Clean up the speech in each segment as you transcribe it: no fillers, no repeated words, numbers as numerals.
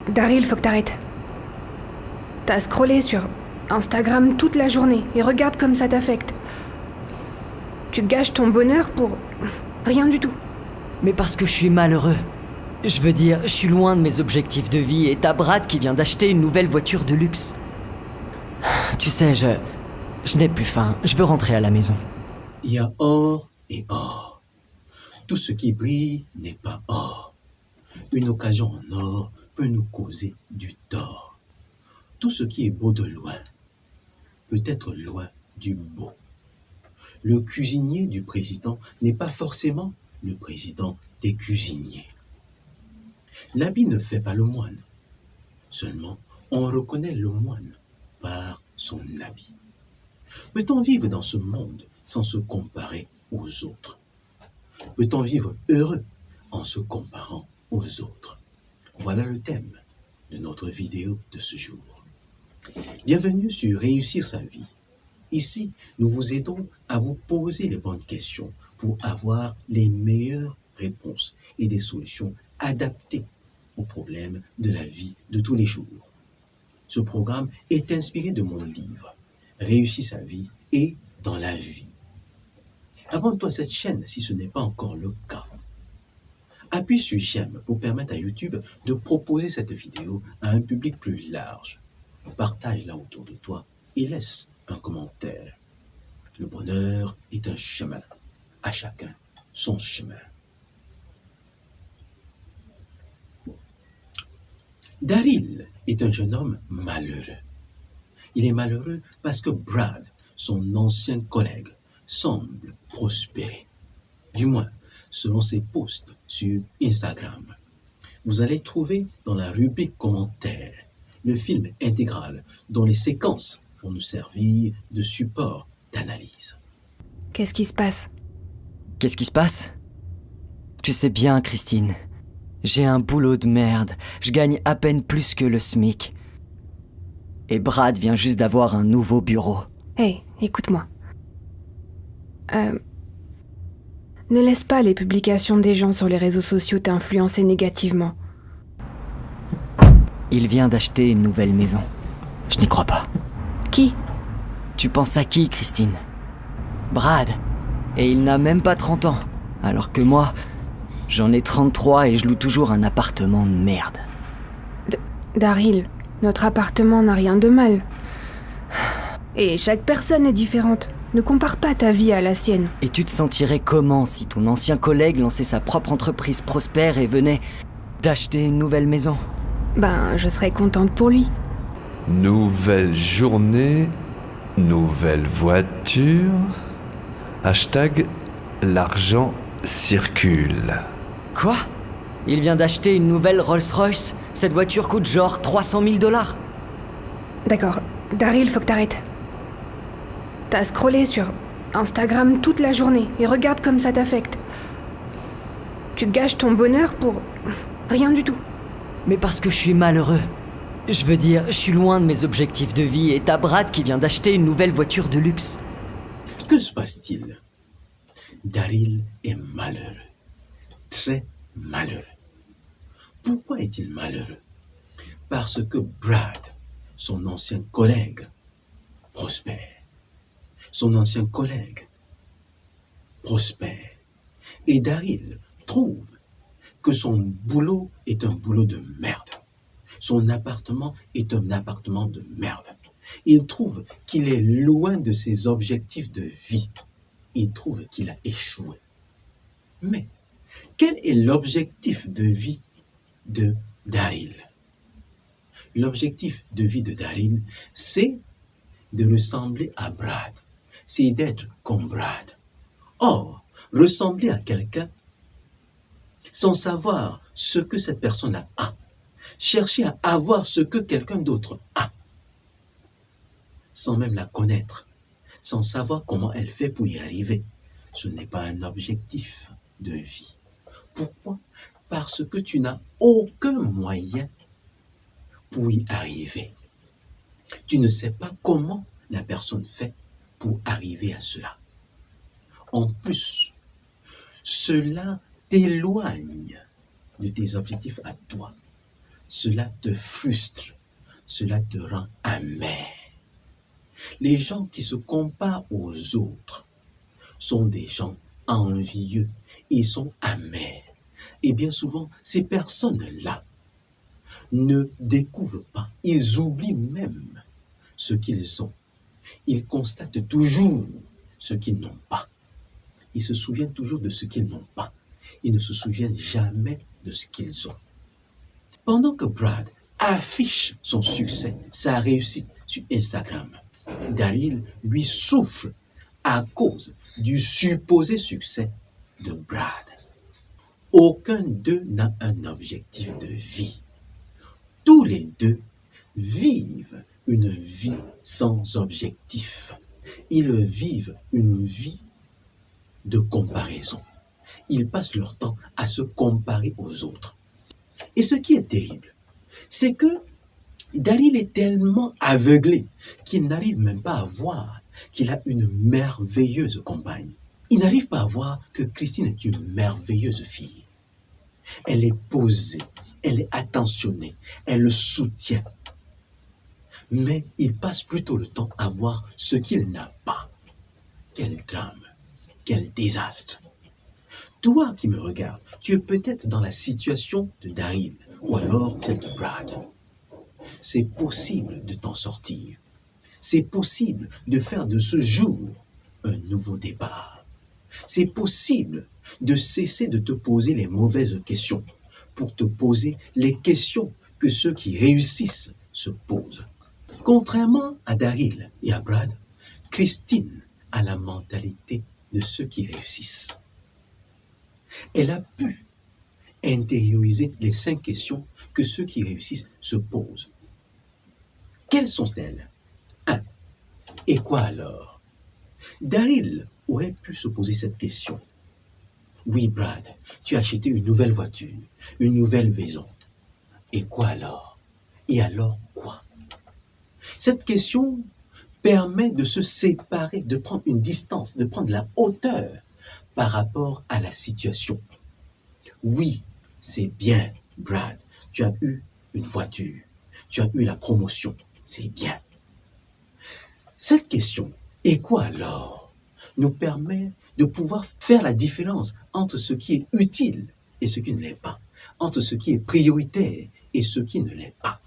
Daryl, faut que t'arrêtes. T'as scrollé sur Instagram toute la journée et regarde comme ça t'affecte. Tu gâches ton bonheur pour rien du tout. Mais parce que je suis malheureux. Je veux dire, je suis loin de mes objectifs de vie et t'as Brad qui vient d'acheter une nouvelle voiture de luxe. Tu sais, je n'ai plus faim. Je veux rentrer à la maison. Il y a or et or. Tout ce qui brille n'est pas or. Une occasion en or peut nous causer du tort. Tout ce qui est beau de loin peut être loin du beau. Le cuisinier du président n'est pas forcément le président des cuisiniers. L'habit ne fait pas le moine. Seulement, on reconnaît le moine par son habit. Peut-on vivre dans ce monde sans se comparer aux autres? Peut-on vivre heureux en se comparant aux autres? Voilà le thème de notre vidéo de ce jour. Bienvenue sur Réussir sa vie. Ici, nous vous aidons à vous poser les bonnes questions pour avoir les meilleures réponses et des solutions adaptées aux problèmes de la vie de tous les jours. Ce programme est inspiré de mon livre « Réussir sa vie et dans la vie ». Abonne-toi à cette chaîne si ce n'est pas encore le cas. Appuie sur j'aime pour permettre à YouTube de proposer cette vidéo à un public plus large. Partage-la autour de toi et laisse un commentaire. Le bonheur est un chemin. À chacun son chemin. Daryl est un jeune homme malheureux. Il est malheureux parce que Brad, son ancien collègue, semble prospérer. Du moins, selon ses posts sur Instagram. Vous allez trouver dans la rubrique commentaires le film intégral dont les séquences vont nous servir de support d'analyse. Qu'est-ce qui se passe? Qu'est-ce qui se passe? Tu sais bien, Christine. J'ai un boulot de merde. Je gagne à peine plus que le SMIC. Et Brad vient juste d'avoir un nouveau bureau. Hey, écoute-moi. Ne laisse pas les publications des gens sur les réseaux sociaux t'influencer négativement. Il vient d'acheter une nouvelle maison. Je n'y crois pas. Qui? Tu penses à qui, Christine? Brad. Et il n'a même pas 30 ans. Alors que moi, j'en ai 33 et je loue toujours un appartement de merde. Daryl, notre appartement n'a rien de mal. Et chaque personne est différente. Ne compare pas ta vie à la sienne. Et tu te sentirais comment si ton ancien collègue lançait sa propre entreprise prospère et venait d'acheter une nouvelle maison? Ben, je serais contente pour lui. Nouvelle journée, nouvelle voiture. Hashtag l'argent circule. Quoi? Il vient d'acheter une nouvelle Rolls-Royce? Cette voiture coûte genre 300 000 $. D'accord, Daryl, faut que t'arrêtes. T'as scrollé sur Instagram toute la journée et regarde comme ça t'affecte. Tu gâches ton bonheur pour rien du tout. Mais parce que je suis malheureux. Je veux dire, je suis loin de mes objectifs de vie et t'as Brad qui vient d'acheter une nouvelle voiture de luxe. Que se passe-t-il? Daryl est malheureux. Très malheureux. Pourquoi est-il malheureux? Parce que Brad, son ancien collègue, prospère. Son ancien collègue prospère. Et Daryl trouve que son boulot est un boulot de merde. Son appartement est un appartement de merde. Il trouve qu'il est loin de ses objectifs de vie. Il trouve qu'il a échoué. Mais quel est l'objectif de vie de Daryl? L'objectif de vie de Daryl, c'est de ressembler à Brad. C'est d'être comme Brad. Or, ressembler à quelqu'un sans savoir ce que cette personne a, chercher à avoir ce que quelqu'un d'autre a, sans même la connaître, sans savoir comment elle fait pour y arriver, ce n'est pas un objectif de vie. Pourquoi? Parce que tu n'as aucun moyen pour y arriver. Tu ne sais pas comment la personne fait pour arriver à cela. En plus, cela t'éloigne de tes objectifs à toi. cela te frustre, cela te rend amer. Les gens qui se comparent aux autres sont des gens envieux, ils sont amers. Et bien souvent, ces personnes-là ne découvrent pas, ils oublient même ce qu'ils ont. Ils constatent toujours ce qu'ils n'ont pas. Ils se souviennent toujours de ce qu'ils n'ont pas. Ils ne se souviennent jamais de ce qu'ils ont. Pendant que Brad affiche son succès, sa réussite sur Instagram, Daryl lui souffle à cause du supposé succès de Brad. Aucun d'eux n'a un objectif de vie. Tous les deux vivent une vie sans objectif. Ils vivent une vie de comparaison. Ils passent leur temps à se comparer aux autres. Et ce qui est terrible, c'est que Daryl est tellement aveuglé qu'il n'arrive même pas à voir qu'il a une merveilleuse compagne. Il n'arrive pas à voir que Christine est une merveilleuse fille. Elle est posée, elle est attentionnée, elle le soutient. Mais il passe plutôt le temps à voir ce qu'il n'a pas. Quel drame, quel désastre. Toi qui me regardes, tu es peut-être dans la situation de Daryl ou alors celle de Brad. C'est possible de t'en sortir. C'est possible de faire de ce jour un nouveau départ. C'est possible de cesser de te poser les mauvaises questions pour te poser les questions que ceux qui réussissent se posent. Contrairement à Daryl et à Brad, Christine a la mentalité de ceux qui réussissent. Elle a pu intérioriser les 5 questions que ceux qui réussissent se posent. Quelles sont-elles? 1. Et quoi alors? Daryl aurait pu se poser cette question. Oui, Brad, tu as acheté une nouvelle voiture, une nouvelle maison. Et quoi alors? Et alors quoi? Cette question permet de se séparer, de prendre une distance, de prendre la hauteur par rapport à la situation. Oui, c'est bien, Brad, tu as eu une voiture, tu as eu la promotion, c'est bien. Cette question, et quoi alors, nous permet de pouvoir faire la différence entre ce qui est utile et ce qui ne l'est pas, entre ce qui est prioritaire et ce qui ne l'est pas.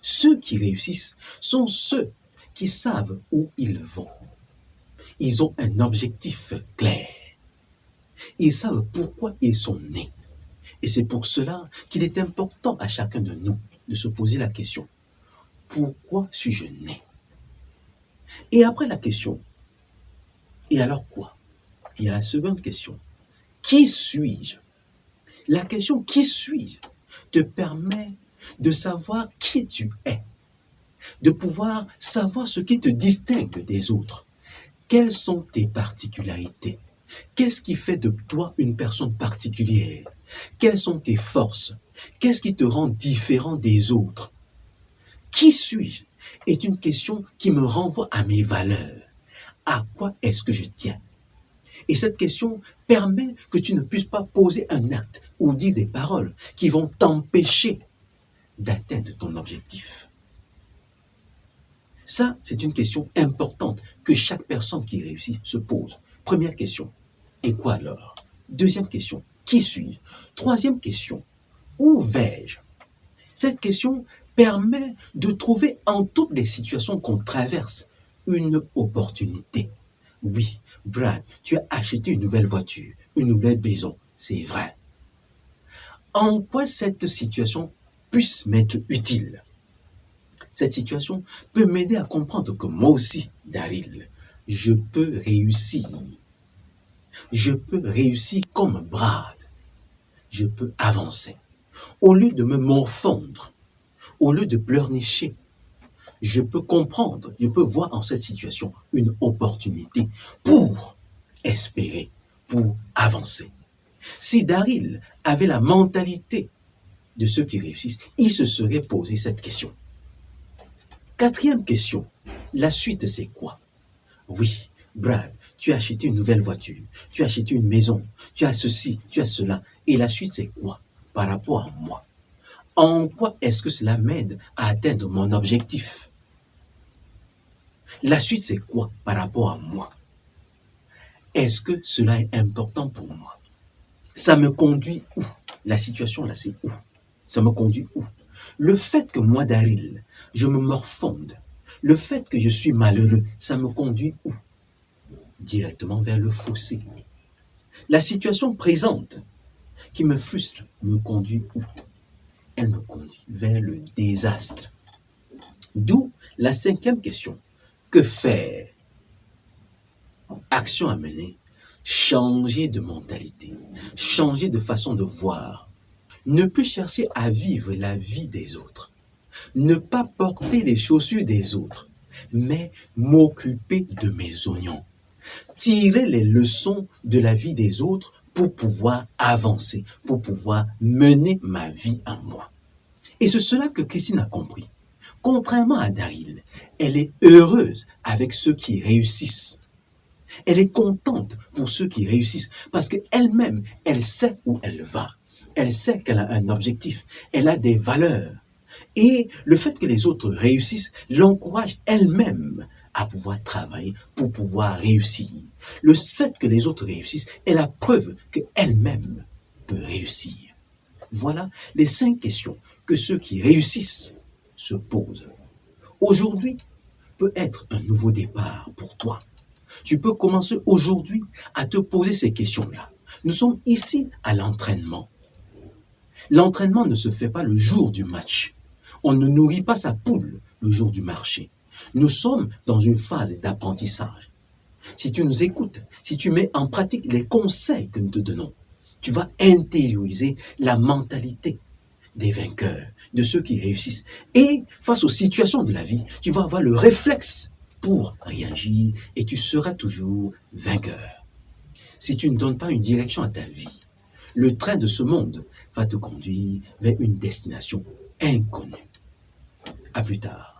Ceux qui réussissent sont ceux qui savent où ils vont. Ils ont un objectif clair. Ils savent pourquoi ils sont nés. Et c'est pour cela qu'il est important à chacun de nous de se poser la question. Pourquoi suis-je né? Et après la question, et alors quoi? Il y a la seconde question. Qui suis-je? La question qui suis-je te permet de savoir qui tu es, de pouvoir savoir ce qui te distingue des autres. Quelles sont tes particularités? Qu'est-ce qui fait de toi une personne particulière? Quelles sont tes forces? Qu'est-ce qui te rend différent des autres? Qui suis-je est une question qui me renvoie à mes valeurs. À quoi est-ce que je tiens? Et cette question permet que tu ne puisses pas poser un acte ou dire des paroles qui vont t'empêcher d'atteindre ton objectif. Ça, c'est une question importante que chaque personne qui réussit se pose. Première question, et quoi alors? Deuxième question, qui suis-je? Troisième question, où vais-je? Cette question permet de trouver en toutes les situations qu'on traverse une opportunité. Oui, Brad, tu as acheté une nouvelle voiture, une nouvelle maison, c'est vrai. En quoi cette situation puisse m'être utile? Cette situation peut m'aider à comprendre que moi aussi, Daryl, je peux réussir. Je peux réussir comme Brad. Je peux avancer. Au lieu de me morfondre, au lieu de pleurnicher, je peux comprendre, je peux voir en cette situation une opportunité pour espérer, pour avancer. Si Daryl avait la mentalité de ceux qui réussissent, il se serait posé cette question. Quatrième question, la suite c'est quoi? Oui, Brad, tu as acheté une nouvelle voiture, tu as acheté une maison, tu as ceci, tu as cela, et la suite c'est quoi par rapport à moi? En quoi est-ce que cela m'aide à atteindre mon objectif? La suite, c'est quoi par rapport à moi? Est-ce que cela est important pour moi? Ça me conduit où? La situation là, c'est où? Ça me conduit où? Le fait que moi, Daryl, je me morfonde, le fait que je suis malheureux, ça me conduit où? Directement vers le fossé. La situation présente qui me frustre me conduit où? Elle me conduit vers le désastre. D'où la 5e question. Que faire? Action à mener. Changer de mentalité. Changer de façon de voir. Ne plus chercher à vivre la vie des autres. Ne pas porter les chaussures des autres, mais m'occuper de mes oignons. Tirer les leçons de la vie des autres pour pouvoir avancer, pour pouvoir mener ma vie à moi. Et c'est cela que Christine a compris. Contrairement à Daryl, elle est heureuse avec ceux qui réussissent. Elle est contente pour ceux qui réussissent parce qu'elle-même, elle sait où elle va. Elle sait qu'elle a un objectif. Elle a des valeurs. Et le fait que les autres réussissent l'encourage elle-même à pouvoir travailler pour pouvoir réussir. Le fait que les autres réussissent est la preuve qu'elle-même peut réussir. Voilà les 5 questions que ceux qui réussissent se posent. Aujourd'hui peut être un nouveau départ pour toi. Tu peux commencer aujourd'hui à te poser ces questions-là. Nous sommes ici à l'entraînement. L'entraînement ne se fait pas le jour du match. On ne nourrit pas sa poule le jour du marché. Nous sommes dans une phase d'apprentissage. Si tu nous écoutes, si tu mets en pratique les conseils que nous te donnons, tu vas intérioriser la mentalité des vainqueurs, de ceux qui réussissent. Et face aux situations de la vie, tu vas avoir le réflexe pour réagir et tu seras toujours vainqueur. Si tu ne donnes pas une direction à ta vie, le train de ce monde va te conduire vers une destination inconnue. À plus tard.